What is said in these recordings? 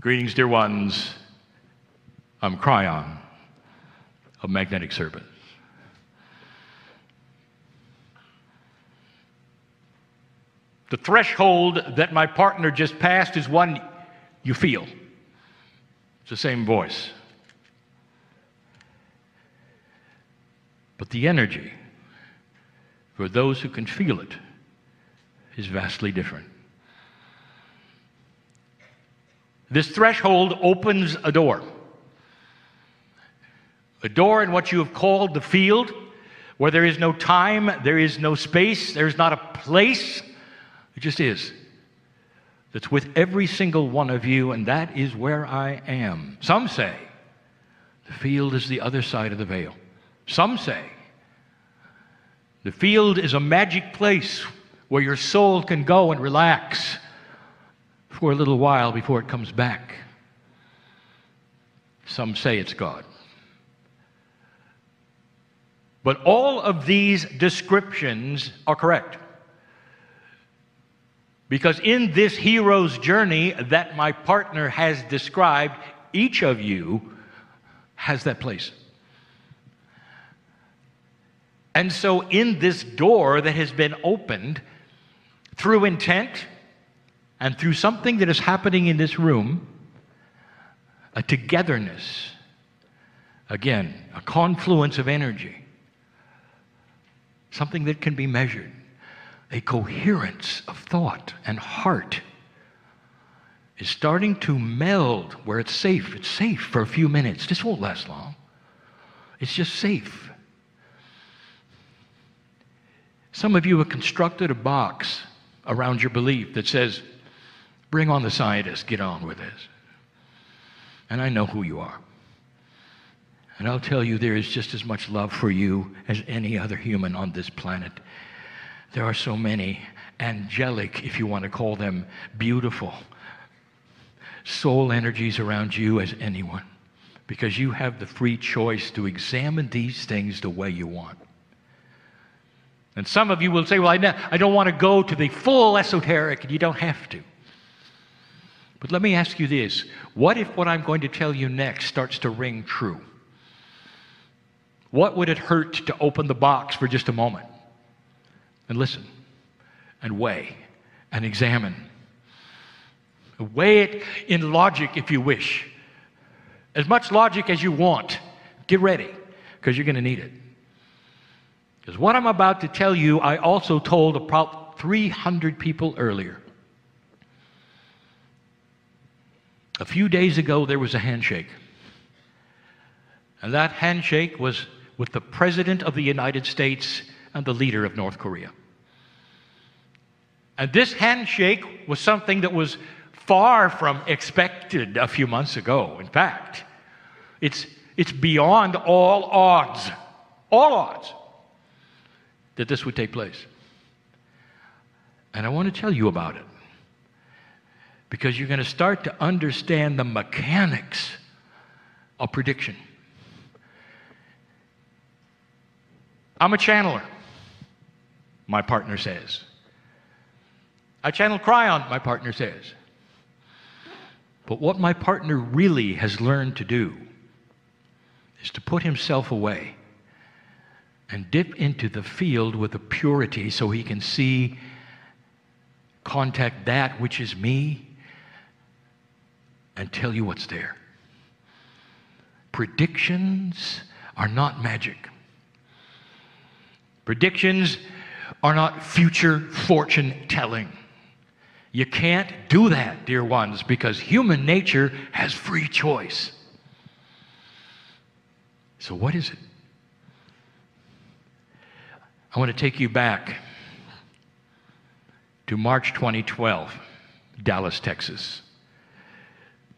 Greetings, dear ones. I'm Kryon of Magnetic Service. The threshold that my partner just passed is one you feel. It's the same voice. But the energy, for those who can feel it, is vastly different. This threshold opens a door. A door in what you have called the field, where there is no time, there is no space, there's not a place. It just is. That's with every single one of you, and that is where I am. Some say the field is the other side of the veil. Some say the field is a magic place where your soul can go and relax for a little while before it comes back. Some say it's God. But all of these descriptions are correct. Because in this hero's journey that my partner has described, each of you has that place. And so in this door that has been opened through intent and through something that is happening in this room, a togetherness, again, a confluence of energy, something that can be measured, a coherence of thought and heart is starting to meld where it's safe. It's safe for a few minutes. This won't last long. It's just safe. Some of you have constructed a box around your belief that says, bring on the scientists, get on with this. And I know who you are. And I'll tell you, there is just as much love for you as any other human on this planet. There are so many angelic, if you want to call them, beautiful soul energies around you as anyone, because you have the free choice to examine these things the way you want. And some of you will say, well, I don't want to go to the full esoteric, and you don't have to. But let me ask you this. What if what I'm going to tell you next starts to ring true? What would it hurt to open the box for just a moment and listen and weigh and examine? Weigh it in logic if you wish. As much logic as you want. Get ready, because you're going to need it. Because what I'm about to tell you, I also told about 300 people earlier. A few days ago, there was a handshake. And that handshake was with the President of the United States and the leader of North Korea. And this handshake was something that was far from expected a few months ago. In fact, it's beyond all odds, that this would take place. And I want to tell you about it, because you're going to start to understand the mechanics of prediction. I'm a channeler, my partner says. I channel Kryon, my partner says. But what my partner really has learned to do is to put himself away and dip into the field with a purity so he can see, contact that which is me, and tell you what's there. Predictions are not magic. Predictions are not future fortune telling. You can't do that, dear ones, because human nature has free choice. So what is it? I want to take you back to March 2012, Dallas, Texas.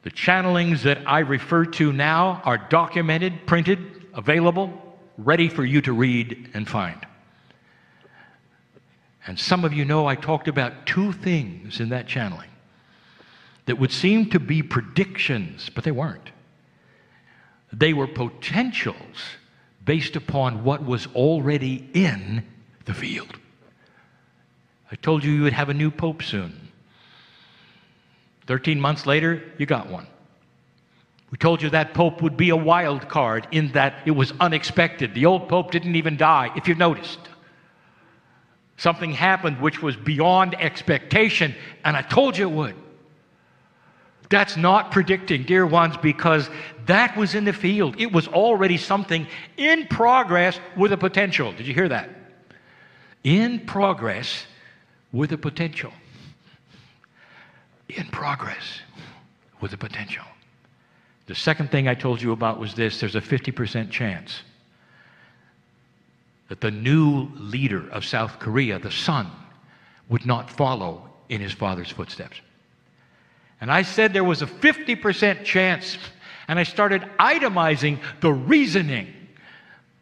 The channelings that I refer to now are documented, printed, available, ready for you to read and find. And some of you know I talked about two things in that channeling that would seem to be predictions, but they weren't. They were potentials based upon what was already in the field. I told you you would have a new pope soon. 13 months later, you got one. We told you that Pope would be a wild card in that it was unexpected. The old Pope didn't even die, if you've noticed. Something happened which was beyond expectation, and I told you it would. That's not predicting, dear ones, because that was in the field. It was already something in progress with a potential. Did you hear that? In progress with a potential. In progress with a potential. The second thing I told you about was this: there's a 50% chance that the new leader of South Korea, the son, would not follow in his father's footsteps. And I said there was a 50% chance, and I started itemizing the reasoning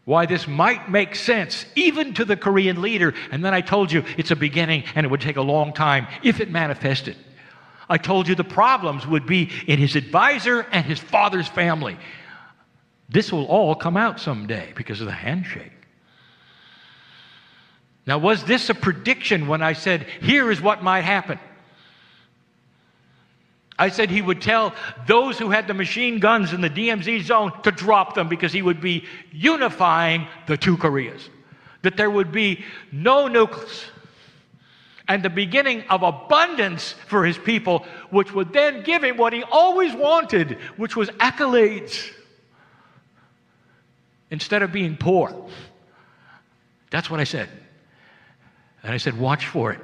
why this might make sense, even to the Korean leader. And then I told you it's a beginning, and it would take a long time if it manifested. I told you the problems would be in his advisor and his father's family. This will all come out someday because of the handshake. Now, was this a prediction when I said, here is what might happen? I said he would tell those who had the machine guns in the DMZ zone to drop them because he would be unifying the two Koreas. That there would be no nukes and the beginning of abundance for his people, which would then give him what he always wanted, which was accolades instead of being poor. That's what I said. And I said, watch for it,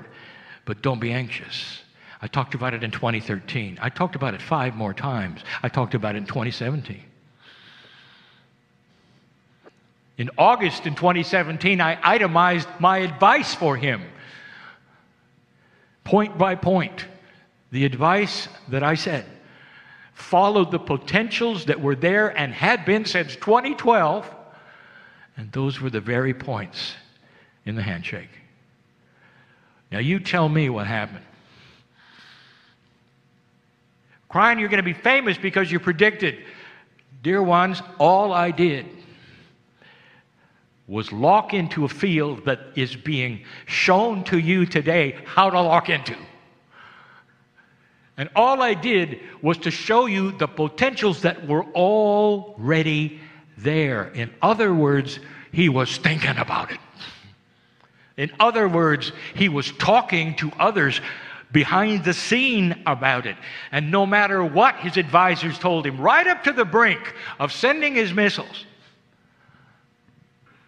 but don't be anxious. I talked about it in 2013. I talked about it 5 more times. I talked about it in 2017. In August in 2017, I itemized my advice for him. Point by point, the advice that I said followed the potentials that were there and had been since 2012, and those were the very points in the handshake. Now you tell me what happened. Kryon, you're going to be famous because you predicted. Dear ones, all I did was lock into a field that is being shown to you today how to lock into. And all I did was to show you the potentials that were already there. In other words, he was thinking about it. In other words, he was talking to others behind the scene about it. And no matter what his advisors told him, right up to the brink of sending his missiles,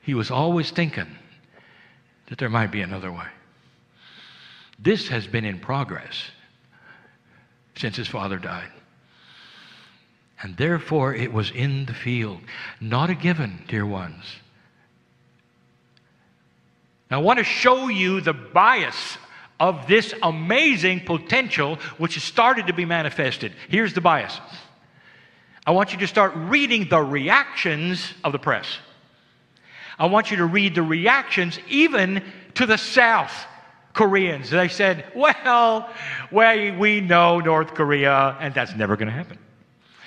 he was always thinking that there might be another way. This has been in progress since his father died. And therefore, it was in the field, not a given, dear ones. Now, I want to show you the bias of this amazing potential which has started to be manifested. Here's the bias. I want you to start reading the reactions of the press. I want you to read the reactions even to the South Koreans. They said, well, we know North Korea, and that's never going to happen.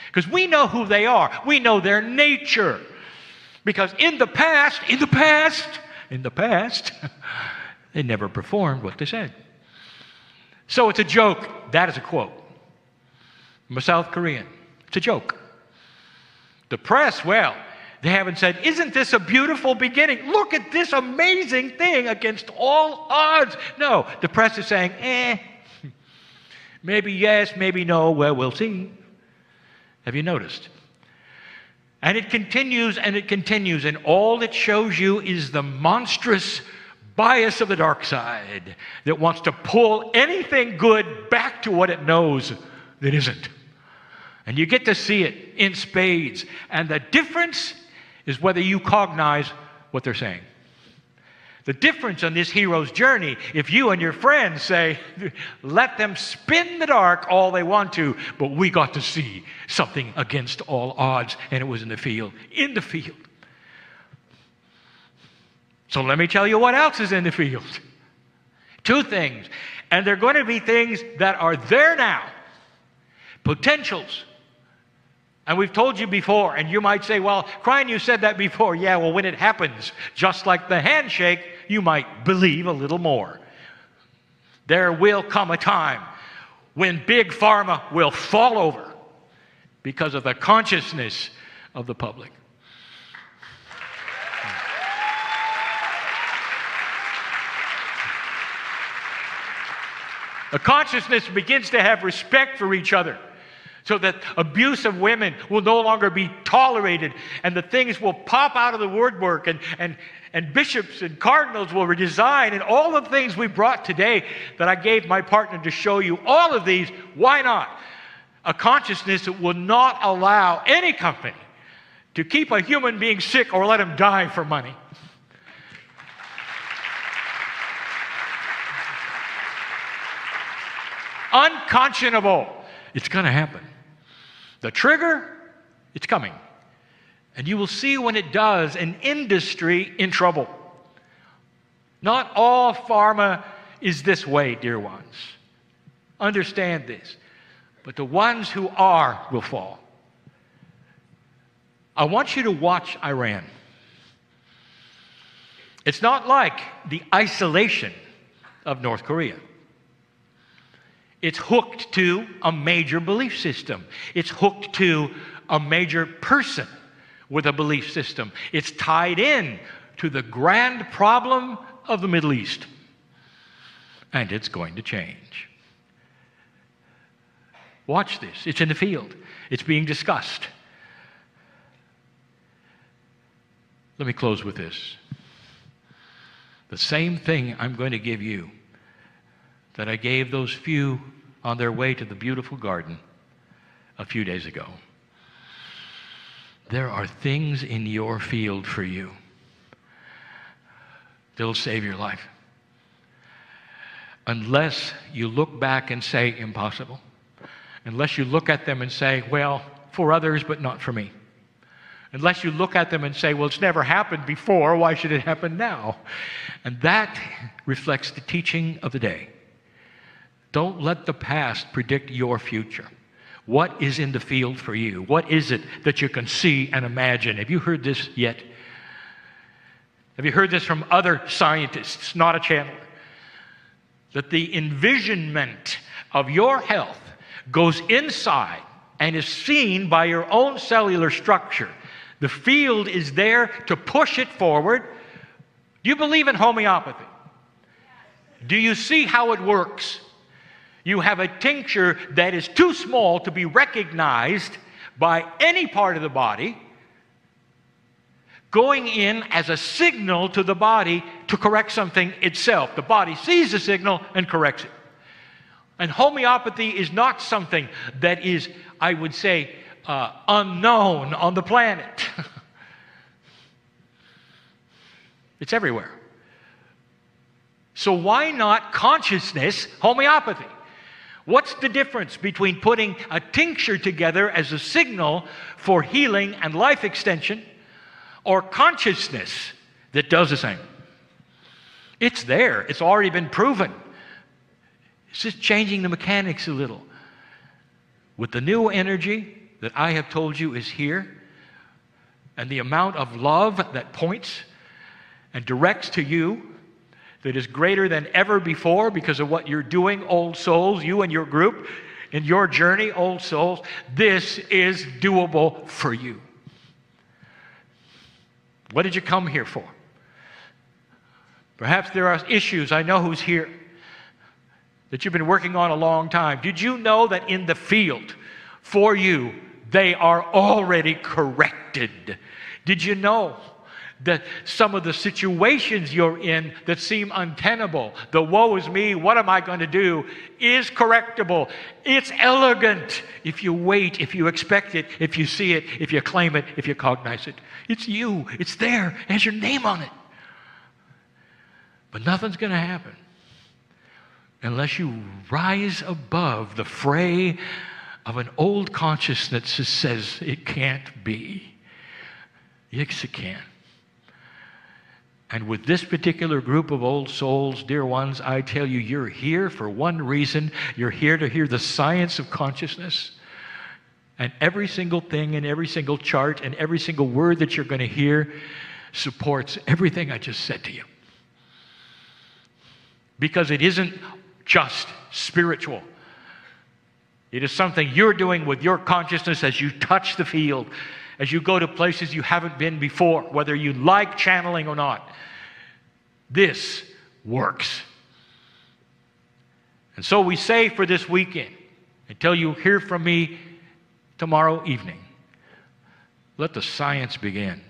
Because we know who they are. We know their nature. Because in the past, they never performed what they said. So it's a joke. That is a quote from a South Korean. It's a joke. The press, well, they haven't said, isn't this a beautiful beginning? Look at this amazing thing against all odds. No, the press is saying, maybe yes, maybe no, well, we'll see. Have you noticed? And it continues and it continues, and all it shows you is the monstrous bias of the dark side that wants to pull anything good back to what it knows that isn't. And you get to see it in spades. And the difference is whether you cognize what they're saying. The difference on this hero's journey, if you and your friends say, let them spin the dark all they want to, but we got to see something against all odds, and it was in the field. In the field. So let me tell you what else is in the field. 2 things. And they're going to be things that are there now. Potentials. And we've told you before, and you might say, well, Kryon, you said that before. Yeah, well, when it happens, just like the handshake, you might believe a little more. There will come a time when Big Pharma will fall over because of the consciousness of the public. A consciousness begins to have respect for each other, so that abuse of women will no longer be tolerated, and the things will pop out of the woodwork, and bishops and cardinals will resign, and all the things we brought today that I gave my partner to show you, all of these, why not? A consciousness that will not allow any company to keep a human being sick or let him die for money. Unconscionable. It's going to happen. The trigger, it's coming. And you will see when it does an industry in trouble. Not all pharma is this way, dear ones. Understand this. But the ones who are will fall. I want you to watch Iran. It's not like the isolation of North Korea. It's hooked to a major belief system. It's hooked to a major person with a belief system. It's tied in to the grand problem of the Middle East. And it's going to change. Watch this. It's in the field. It's being discussed. Let me close with this. The same thing I'm going to give you that I gave those few on their way to the beautiful garden a few days ago. There are things in your field for you that'll save your life. Unless you look back and say, impossible. Unless you look at them and say, well, for others, but not for me. Unless you look at them and say, well, it's never happened before, why should it happen now? And that reflects the teaching of the day. Don't let the past predict your future. What is in the field for you? What is it that you can see and imagine? Have you heard this yet? Have you heard this from other scientists, not a channeler? That the envisionment of your health goes inside and is seen by your own cellular structure. The field is there to push it forward. Do you believe in homeopathy? Do you see how it works? You have a tincture that is too small to be recognized by any part of the body, going in as a signal to the body to correct something itself. The body sees the signal and corrects it. And homeopathy is not something that is, I would say, unknown on the planet. It's everywhere. So why not consciousness homeopathy? What's the difference between putting a tincture together as a signal for healing and life extension, or consciousness that does the same? It's there. It's already been proven. It's just changing the mechanics a little. With the new energy that I have told you is here, and the amount of love that points and directs to you, that is greater than ever before because of what you're doing, old souls, you and your group, in your journey, old souls, this is doable for you. What did you come here for? Perhaps there are issues, I know who's here, that you've been working on a long time. Did you know that in the field, for you, they are already corrected? Did you know that some of the situations you're in that seem untenable, the woe is me, what am I going to do, is correctable. It's elegant if you wait, if you expect it, if you see it, if you claim it, if you cognize it. It's you. It's there. It has your name on it. But nothing's going to happen unless you rise above the fray of an old consciousness that says it can't be. Yes, it can. And with this particular group of old souls, dear ones, I tell you, you're here for one reason. You're here to hear the science of consciousness. And every single thing and every single chart and every single word that you're going to hear supports everything I just said to you. Because it isn't just spiritual. It is something you're doing with your consciousness as you touch the field, as you go to places you haven't been before, whether you like channeling or not. This works. And so we say for this weekend, until you hear from me tomorrow evening, let the science begin.